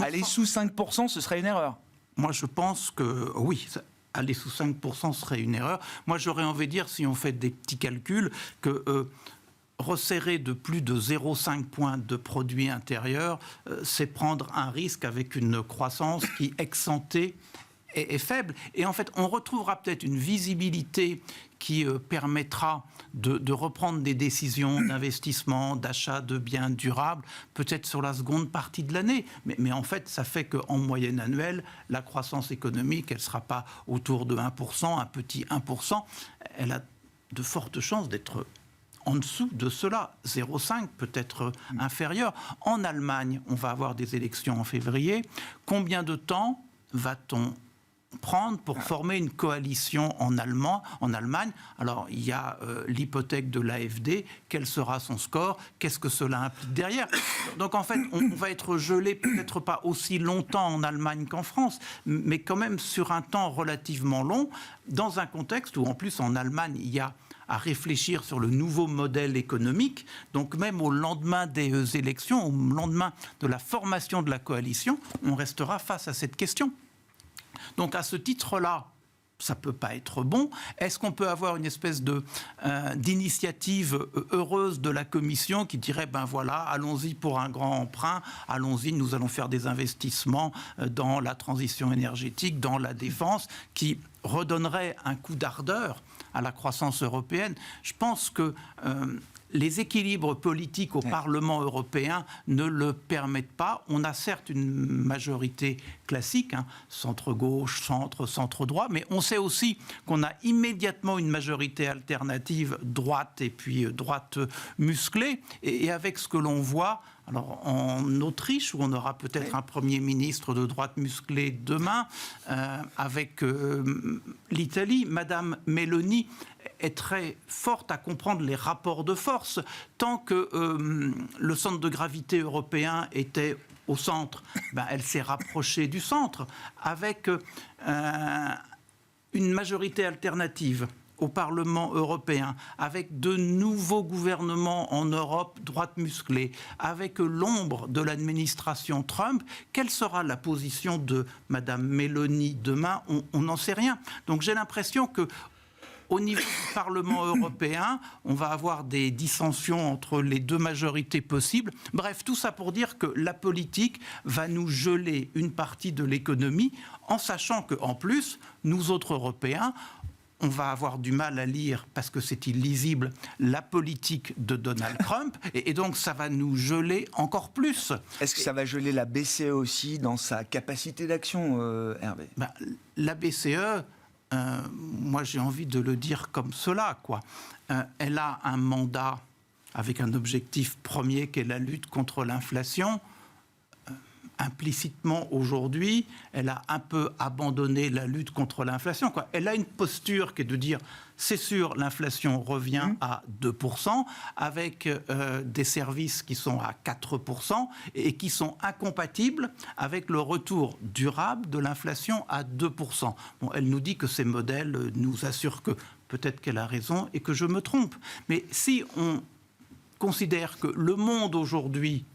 Aller sous 5%, ce serait une erreur. Moi, je pense que oui. Aller sous 5% serait une erreur. Moi, j'aurais envie de dire, si on fait des petits calculs, que resserrer de plus de 0,5 points de produit intérieur, c'est prendre un risque avec une croissance qui, ex-ante, est faible. Et en fait, on retrouvera peut-être une visibilité qui permettra de reprendre des décisions d'investissement, d'achat de biens durables, peut-être sur la seconde partie de l'année. Mais en fait, ça fait qu'en moyenne annuelle, la croissance économique, elle ne sera pas autour de 1%, un petit 1%. Elle a de fortes chances d'être en dessous de cela, 0,5 peut-être inférieur. En Allemagne, on va avoir des élections en février. Combien de temps va-t-on prendre pour former une coalition en Allemagne? Alors, il y a l'hypothèque de l'AfD. Quel sera son score? Qu'est-ce que cela implique derrière? Donc, en fait, on va être gelé peut-être pas aussi longtemps en Allemagne qu'en France, mais quand même sur un temps relativement long, dans un contexte où, en plus, en Allemagne, il y a à réfléchir sur le nouveau modèle économique. Donc même au lendemain des élections, au lendemain de la formation de la coalition, on restera face à cette question. Donc à ce titre-là, ça ne peut pas être bon. Est-ce qu'on peut avoir une espèce d'initiative heureuse de la Commission qui dirait, ben voilà, allons-y pour un grand emprunt, allons-y, nous allons faire des investissements dans la transition énergétique, dans la défense, qui redonnerait un coup d'ardeur à la croissance européenne? Je pense que les équilibres politiques au Parlement européen ne le permettent pas. On a certes une majorité classique, centre-gauche, centre-droit, mais on sait aussi qu'on a immédiatement une majorité alternative droite et puis droite musclée. Et avec ce que l'on voit, alors en Autriche, où on aura peut-être un Premier ministre de droite musclée demain, avec l'Italie, Madame Meloni est très forte à comprendre les rapports de force. Tant que le centre de gravité européen était au centre, elle s'est rapprochée du centre. Avec une majorité alternative au Parlement européen, avec de nouveaux gouvernements en Europe, droite musclée, avec l'ombre de l'administration Trump, quelle sera la position de Madame Meloni demain? On n'en sait rien. Donc j'ai l'impression que au niveau du Parlement européen, on va avoir des dissensions entre les deux majorités possibles. Bref, tout ça pour dire que la politique va nous geler une partie de l'économie, en sachant qu'en plus, nous autres Européens, on va avoir du mal à lire, parce que c'est illisible, la politique de Donald Trump, et donc ça va nous geler encore plus. Est-ce que ça va geler la BCE aussi dans sa capacité d'action, Hervé? La BCE... moi j'ai envie de le dire comme cela, quoi. Elle a un mandat avec un objectif premier qui est la lutte contre l'inflation. Implicitement aujourd'hui, elle a un peu abandonné la lutte contre l'inflation, quoi. Elle a une posture qui est de dire, c'est sûr, l'inflation revient à 2%, avec des services qui sont à 4% et qui sont incompatibles avec le retour durable de l'inflation à 2%. Bon, elle nous dit que ces modèles nous assurent que peut-être qu'elle a raison et que je me trompe. Mais si on considère que le monde aujourd'hui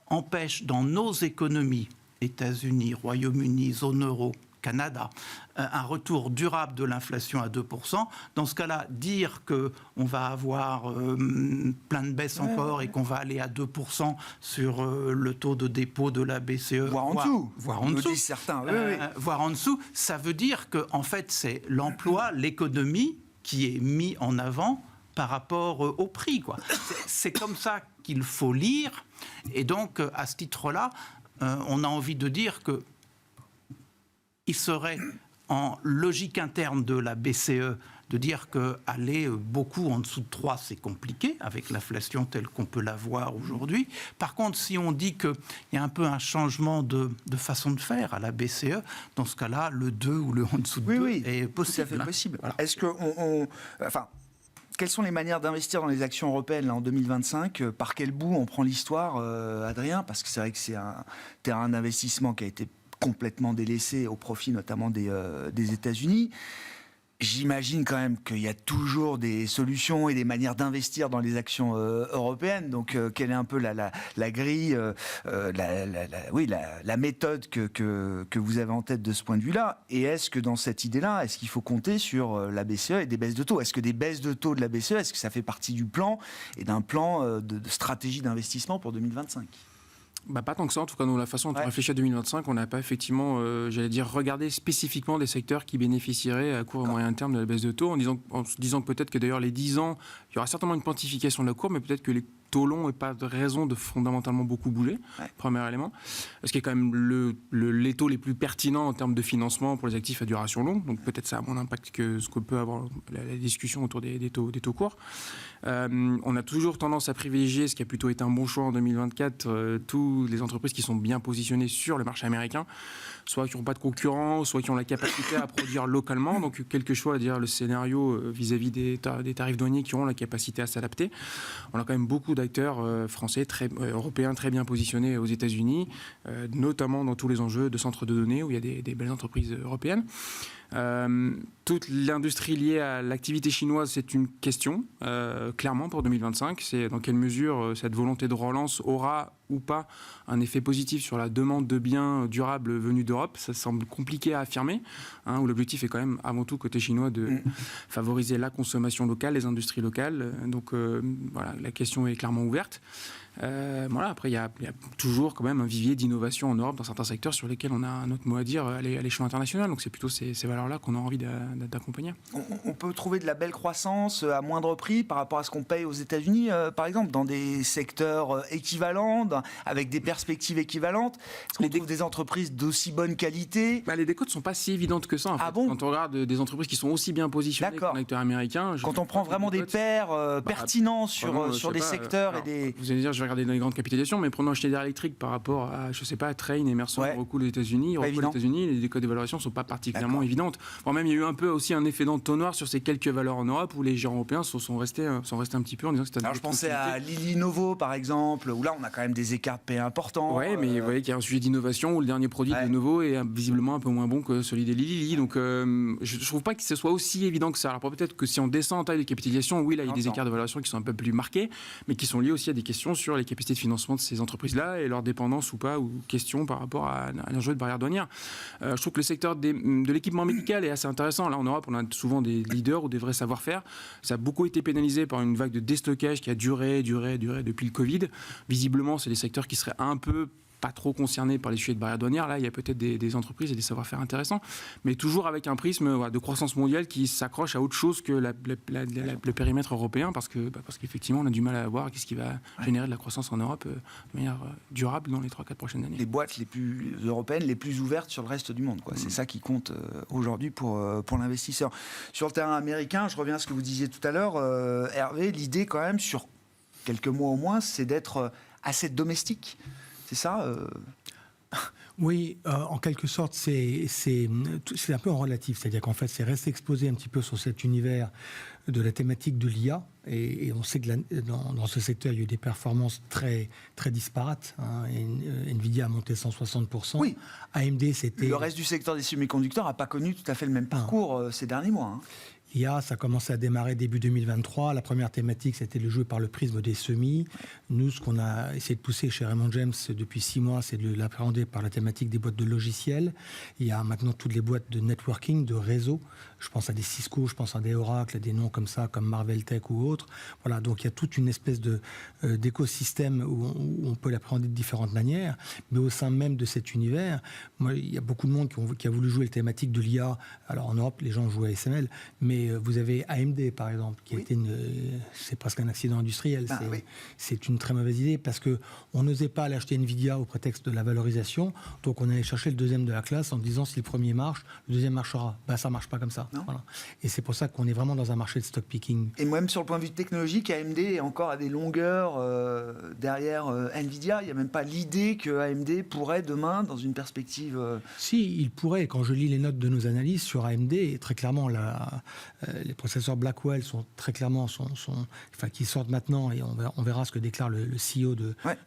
empêche dans nos économies, États-Unis, Royaume-Uni, zone euro, Canada, un retour durable de l'inflation à 2%. Dans ce cas-là, dire qu'on va avoir plein de baisses encore et qu'on va aller à 2% sur le taux de dépôt de la BCE, voire en dessous, voire en dessous, disent certains, voire en dessous, ça veut dire que en fait c'est l'emploi, l'économie qui est mis en avant par rapport au prix, quoi. C'est comme ça qu'il faut lire. Et donc, à ce titre-là, on a envie de dire qu'il serait en logique interne de la BCE de dire qu'aller beaucoup en dessous de 3, c'est compliqué, avec l'inflation telle qu'on peut la voir aujourd'hui. Par contre, si on dit qu'il y a un peu un changement de façon de faire à la BCE, dans ce cas-là, le 2 ou le en dessous de 2 est possible. Tout à fait possible. Voilà. Est-ce que quelles sont les manières d'investir dans les actions européennes là, en 2025 ? Par quel bout on prend l'histoire, Adrien ? Parce que c'est vrai que c'est un terrain d'investissement qui a été complètement délaissé au profit notamment des États-Unis. J'imagine quand même qu'il y a toujours des solutions et des manières d'investir dans les actions européennes. Donc, quelle est un peu la grille, la méthode que vous avez en tête de ce point de vue-là ? Et est-ce que dans cette idée-là, est-ce qu'il faut compter sur la BCE et des baisses de taux ? Est-ce que des baisses de taux de la BCE, est-ce que ça fait partie du plan et d'un plan de stratégie d'investissement pour 2025 ? Pas tant que ça, en tout cas, dans la façon dont on réfléchit à 2025, on n'a pas effectivement, regardé spécifiquement des secteurs qui bénéficieraient à court et moyen terme de la baisse de taux, en se disant peut-être que d'ailleurs les 10 ans, il y aura certainement une quantification de la courbe, mais peut-être que les taux longs n'ont pas de raison de fondamentalement beaucoup bouger, premier élément. Ce qui est quand même les taux les plus pertinents en termes de financement pour les actifs à duration longue, donc peut-être ça a moins d'impact que ce que peut avoir la discussion autour des taux courts. On a toujours tendance à privilégier, ce qui a plutôt été un bon choix en 2024, toutes les entreprises qui sont bien positionnées sur le marché américain. soit qui n'ont pas de concurrents, soit qui ont la capacité à produire localement. Donc, quel que soit le scénario vis-à-vis des tarifs douaniers qui auront la capacité à s'adapter. On a quand même beaucoup d'acteurs français, européens très bien positionnés aux États-Unis, notamment dans tous les enjeux de centres de données où il y a des belles entreprises européennes. Toute l'industrie liée à l'activité chinoise, c'est une question, clairement, pour 2025. C'est dans quelle mesure cette volonté de relance aura ou pas un effet positif sur la demande de biens durables venus d'Europe. Ça semble compliqué à affirmer, où l'objectif est quand même, avant tout, côté chinois, de favoriser la consommation locale, les industries locales. Donc, voilà, la question est clairement ouverte. Après, il y a toujours quand même un vivier d'innovation en Europe dans certains secteurs sur lesquels on a un autre mot à dire à l'échelon international. Donc c'est plutôt ces valeurs-là qu'on a envie d'accompagner. On peut trouver de la belle croissance à moindre prix par rapport à ce qu'on paye aux États-Unis, par exemple, dans des secteurs équivalents, avec des perspectives équivalentes. Est-ce qu'on trouve des entreprises d'aussi bonne qualité? Les décotes ne sont pas si évidentes que ça. En fait. Bon? Quand on regarde des entreprises qui sont aussi bien positionnées qu'un acteur américain... Quand on prend vraiment des pairs pertinents sur des secteurs et des... Vous allez dire, je vais regarder dans les grandes capitalisations, mais prenons Schneider Electric par rapport à, je sais pas, Trane, Emerson, Roku aux États-Unis. Roku aux États-Unis, les décotes d'évaluation ne sont pas particulièrement évidentes. Bon, même il y a eu un peu aussi un effet d'entonnoir sur ces quelques valeurs en Europe où les gérants européens sont restés un petit peu en disant que c'était... Alors je pensais à Lilly Novo par exemple, où là on a quand même des écarts de paie importants. Oui, mais vous voyez qu'il y a un sujet d'innovation où le dernier produit de Novo est visiblement un peu moins bon que celui des Lilly. Donc je ne trouve pas que ce soit aussi évident que ça. Alors peut-être que si on descend en taille de capitalisation, oui, là il y a des écarts de valorisation qui sont un peu plus marqués, mais qui sont liés aussi à des questions sur les capacités de financement de ces entreprises-là et leur dépendance ou pas, ou questions par rapport à l'enjeu de barrière douanière. Je trouve que le secteur de l'équipement médical est assez intéressant. Là, en Europe, on a souvent des leaders ou des vrais savoir-faire. Ça a beaucoup été pénalisé par une vague de déstockage qui a duré depuis le Covid. Visiblement, c'est des secteurs qui seraient un peu pas trop concernés par les sujets de barrière douanière. Là, il y a peut-être des entreprises et des savoir-faire intéressants, mais toujours avec un prisme de croissance mondiale qui s'accroche à autre chose que le périmètre européen, parce qu'effectivement, on a du mal à voir qu'est-ce qui va générer de la croissance en Europe de manière durable dans les 3-4 prochaines années. Les boîtes les plus européennes, les plus ouvertes sur le reste du monde, quoi. C'est ça qui compte aujourd'hui pour l'investisseur. Sur le terrain américain, je reviens à ce que vous disiez tout à l'heure, Hervé, l'idée quand même, sur quelques mois au moins, c'est d'être assez domestique. C'est ça Oui, en quelque sorte, c'est un peu en relatif. C'est-à-dire qu'en fait, c'est rester exposé un petit peu sur cet univers de la thématique de l'IA. Et on sait que dans ce secteur, il y a eu des performances très, très disparates. Nvidia a monté 160%. Oui. AMD, c'était... Le reste du secteur des semi-conducteurs n'a pas connu tout à fait le même parcours ces derniers mois. L'IA, ça a commencé à démarrer début 2023. La première thématique, c'était le jeu par le prisme des semis. Nous, ce qu'on a essayé de pousser chez Raymond James depuis 6 mois, c'est de l'appréhender par la thématique des boîtes de logiciels. Il y a maintenant toutes les boîtes de networking, de réseau. Je pense à des Cisco, je pense à des Oracle, à des noms comme ça, comme Marvell Tech ou autres. Voilà, donc il y a toute une espèce d'écosystème où on peut l'appréhender de différentes manières. Mais au sein même de cet univers, il y a beaucoup de monde qui a voulu jouer la thématique de l'IA. Alors en Europe, les gens jouent à SML, mais vous avez AMD, par exemple, qui a été c'est presque un accident industriel. C'est une très mauvaise idée parce qu'on n'osait pas aller acheter Nvidia au prétexte de la valorisation. Donc on allait chercher le deuxième de la classe en disant si le premier marche, le deuxième marchera. Ça ne marche pas comme ça. Voilà. Et c'est pour ça qu'on est vraiment dans un marché de stock picking. Et même sur le point de vue technologique, AMD est encore à des longueurs derrière Nvidia. Il n'y a même pas l'idée que AMD pourrait demain, dans une perspective... Si, il pourrait. Quand je lis les notes de nos analystes sur AMD, très clairement, les processeurs Blackwell sont très clairement qui sortent maintenant, et on verra ce que déclare le CEO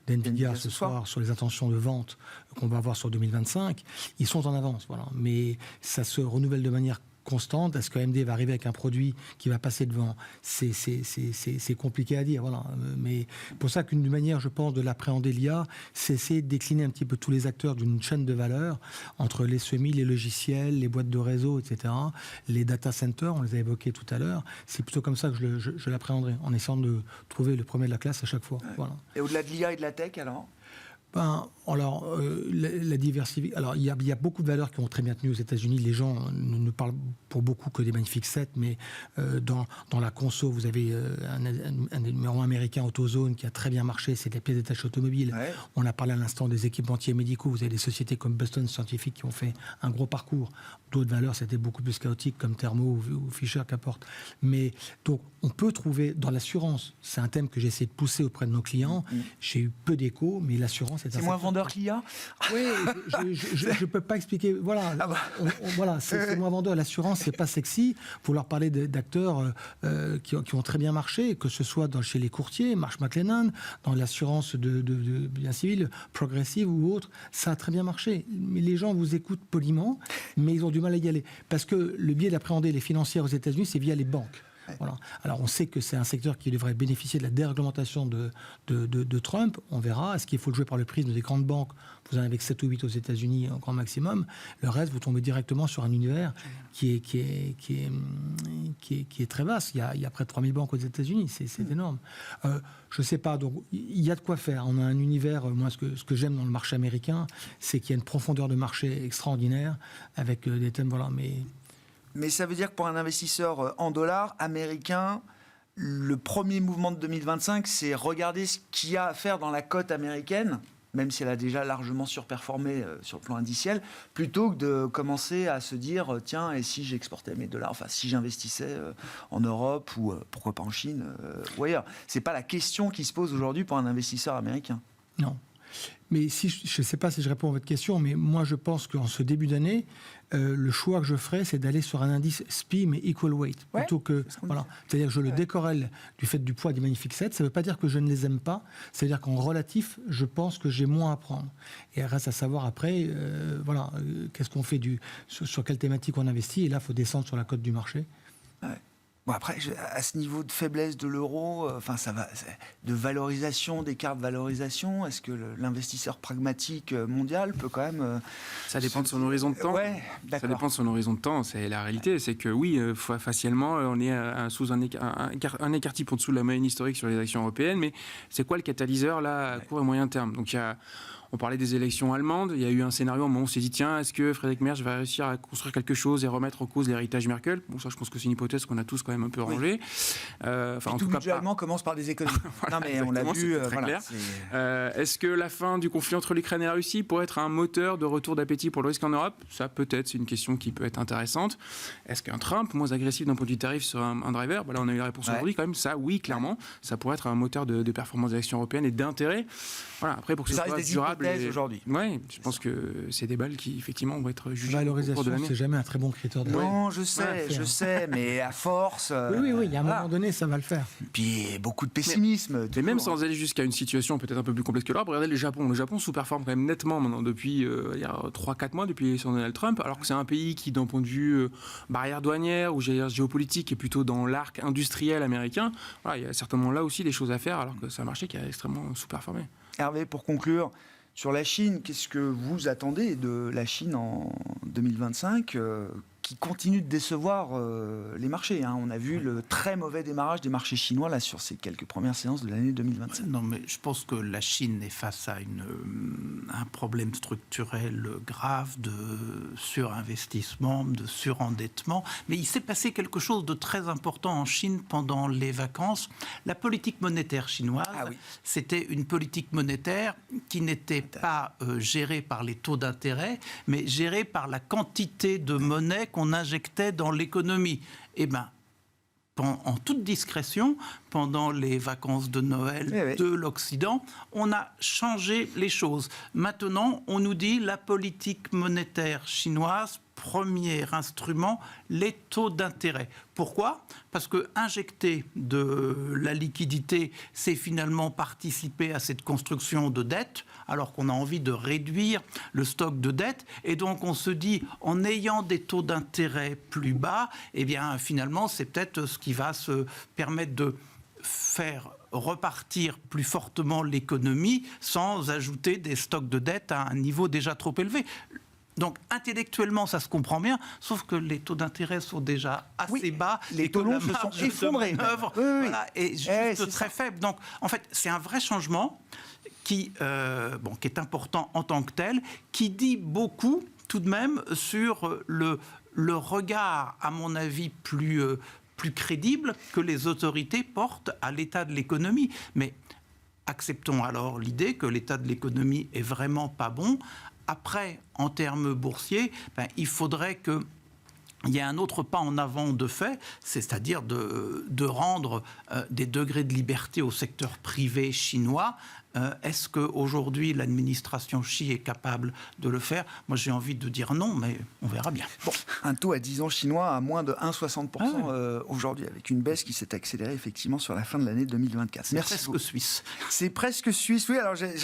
d'NVIDIA ce soir sur les intentions de vente qu'on va avoir sur 2025. Ils sont en avance, voilà. Mais ça se renouvelle de manière constante. Est-ce que AMD va arriver avec un produit qui va passer devant? C'est compliqué à dire, voilà. Mais pour ça qu'une manière, je pense, de l'appréhender l'IA, c'est essayer de décliner un petit peu tous les acteurs d'une chaîne de valeur entre les semis, les logiciels, les boîtes de réseau, etc., les data centers, on les a évoqués tout à l'heure. C'est plutôt comme ça que je l'appréhenderai, en essayant de trouver le premier de la classe à chaque fois. Voilà. Et au-delà de l'IA et de la tech, alors la diversification. Alors, il y a beaucoup de valeurs qui ont très bien tenu aux États-Unis. Les gens ne parlent pour beaucoup que des magnifiques 7, mais dans la conso, vous avez un numéro américain, AutoZone, qui a très bien marché. C'est des pièces détachées automobiles. Ouais. On a parlé à l'instant des équipementiers médicaux. Vous avez des sociétés comme Boston Scientific qui ont fait un gros parcours. D'autres valeurs, c'était beaucoup plus chaotique, comme Thermo ou Fisher qu'apporte. Mais donc, on peut trouver dans l'assurance. C'est un thème que j'essaie de pousser auprès de nos clients. J'ai eu peu d'écho, mais l'assurance C'est moins vendeur qu'il y a. Oui, je ne peux pas expliquer. Voilà, voilà, c'est moins vendeur. L'assurance, c'est pas sexy. Faut leur parler d'acteurs qui ont très bien marché, que ce soit chez les courtiers, Marsh McLennan, dans l'assurance de biens civils, Progressive ou autre. Ça a très bien marché. Mais les gens vous écoutent poliment, mais ils ont du mal à y aller. Parce que le biais d'appréhender les financières aux États-Unis, c'est via les banques. Voilà. Alors on sait que c'est un secteur qui devrait bénéficier de la déréglementation de Trump. On verra. Est-ce qu'il faut le jouer par le prisme des grandes banques? Vous en avez 7 ou 8 aux États-Unis, en grand maximum. Le reste, vous tombez directement sur un univers qui est très vaste. Il y a près de 3000 banques aux États-Unis. C'est énorme. Je ne sais pas. Donc il y a de quoi faire. On a un univers. Moi, ce que j'aime dans le marché américain, c'est qu'il y a une profondeur de marché extraordinaire avec des thèmes. Voilà, Mais ça veut dire que pour un investisseur en dollars américain, le premier mouvement de 2025, c'est regarder ce qu'il y a à faire dans la cote américaine, même si elle a déjà largement surperformé sur le plan indiciel, plutôt que de commencer à se dire, tiens, et si j'exportais mes dollars, enfin, si j'investissais en Europe ou pourquoi pas en Chine ou ailleurs. Ce n'est pas la question qui se pose aujourd'hui pour un investisseur américain. Non. Mais si, je ne sais pas si je réponds à votre question, mais moi je pense qu'en ce début d'année, le choix que je ferais, c'est d'aller sur un indice SPI, mais equal weight, plutôt que... Voilà. C'est-à-dire que je le décorrèle du fait du poids des Magnific 7. Ça ne veut pas dire que je ne les aime pas. C'est-à-dire qu'en relatif, je pense que j'ai moins à prendre. Et il reste à savoir après, qu'est-ce qu'on fait, sur quelle thématique on investit. Et là, il faut descendre sur la cote du marché. Ouais. Bon, après, à ce niveau de faiblesse de l'euro, de valorisation, d'écart de valorisation, est-ce que l'investisseur pragmatique mondial peut quand même... Ça dépend de son horizon de temps. Ouais, ça dépend de son horizon de temps. C'est la réalité, c'est que oui, facialement, on est sous un écart type en dessous de la moyenne historique sur les actions européennes, mais c'est quoi le catalyseur là, à court et moyen terme? Donc on parlait des élections allemandes. Il y a eu un scénario au moment où on s'est dit tiens, est-ce que Friedrich Merz va réussir à construire quelque chose et remettre en cause l'héritage Merkel? Bon, ça, je pense que c'est une hypothèse qu'on a tous quand même un peu rangée. En tout cas, allemand commence par des économies. Voilà, non, mais on l'a vu. Très clair. Est-ce que la fin du conflit entre l'Ukraine et la Russie pourrait être un moteur de retour d'appétit pour le risque en Europe? Ça, peut-être, c'est une question qui peut être intéressante. Est-ce qu'un Trump moins agressif d'un point de vue tarif serait un driver? Voilà, on a eu la réponse aujourd'hui. Quand même, ça, oui, clairement, ça pourrait être un moteur de performance des actions européennes et d'intérêt. Voilà. Après, pour que ce soit durable aujourd'hui. Oui, je pense que c'est des balles qui, effectivement, vont être jugées. Valorisation, c'est jamais un très bon critère de... Non, je sais, mais à force... Oui, il y a un moment donné, ça va le faire. Puis beaucoup de pessimisme. Mais même sans aller jusqu'à une situation peut-être un peu plus complexe que l'Europe, regardez le Japon. Le Japon sous-performe quand même nettement maintenant depuis il y a 3-4 mois, depuis l'élection de Donald Trump, alors que c'est un pays qui, d'un point de vue barrière douanière ou géopolitique, est plutôt dans l'arc industriel américain. Voilà, il y a certainement là aussi des choses à faire, alors que c'est un marché qui a extrêmement sous-performé. Hervé, pour conclure... Sur la Chine, qu'est-ce que vous attendez de la Chine en 2025 qui continue de décevoir les marchés, hein. On a vu le très mauvais démarrage des marchés chinois là, sur ces quelques premières séances de l'année 2025. Non, mais je pense que la Chine est face à un problème structurel grave de surinvestissement, de surendettement. Mais il s'est passé quelque chose de très important en Chine pendant les vacances. La politique monétaire chinoise, c'était une politique monétaire qui n'était pas gérée par les taux d'intérêt, mais gérée par la quantité de monnaie qu'on injectait dans l'économie. Eh bien, en toute discrétion, pendant les vacances de Noël de l'Occident, on a changé les choses. Maintenant, on nous dit la politique monétaire chinoise, premier instrument, les taux d'intérêt. Pourquoi? Parce que injecter de la liquidité, c'est finalement participer à cette construction de dette, alors qu'on a envie de réduire le stock de dette. Et donc, on se dit, en ayant des taux d'intérêt plus bas, eh bien, finalement, c'est peut-être ce qui va se permettre de faire repartir plus fortement l'économie sans ajouter des stocks de dette à un niveau déjà trop élevé. Donc, intellectuellement, ça se comprend bien, sauf que les taux d'intérêt sont déjà assez bas. Les taux longs se sont effondrés. Est juste très faible. Donc, en fait, c'est un vrai changement qui est important en tant que tel, qui dit beaucoup, tout de même, sur le regard, à mon avis, plus crédible que les autorités portent à l'état de l'économie. Mais acceptons alors l'idée que l'état de l'économie est vraiment pas bon. Après, en termes boursiers, il faudrait qu'il y ait un autre pas en avant de fait, c'est-à-dire de rendre des degrés de liberté au secteur privé chinois Est-ce qu'aujourd'hui, l'administration Xi est capable de le faire? Moi, j'ai envie de dire non, mais on verra bien. Bon, un taux à 10 ans chinois à moins de 1,60% aujourd'hui, avec une baisse qui s'est accélérée effectivement sur la fin de l'année 2024. C'est presque suisse. C'est presque suisse, oui. Alors, j'allais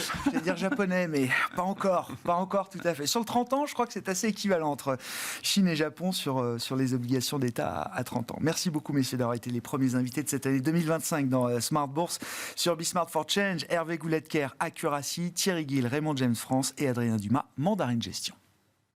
dire japonais, mais pas encore tout à fait. Sur le 30 ans, je crois que c'est assez équivalent entre Chine et Japon sur les obligations d'État à 30 ans. Merci beaucoup, messieurs, d'avoir été les premiers invités de cette année 2025 dans Smart Bourse sur Bismart for Change. Hervé Gouletker, Accuracy, Thierry Gill, Raymond James France et Adrien Dumas, Mandarin Gestion.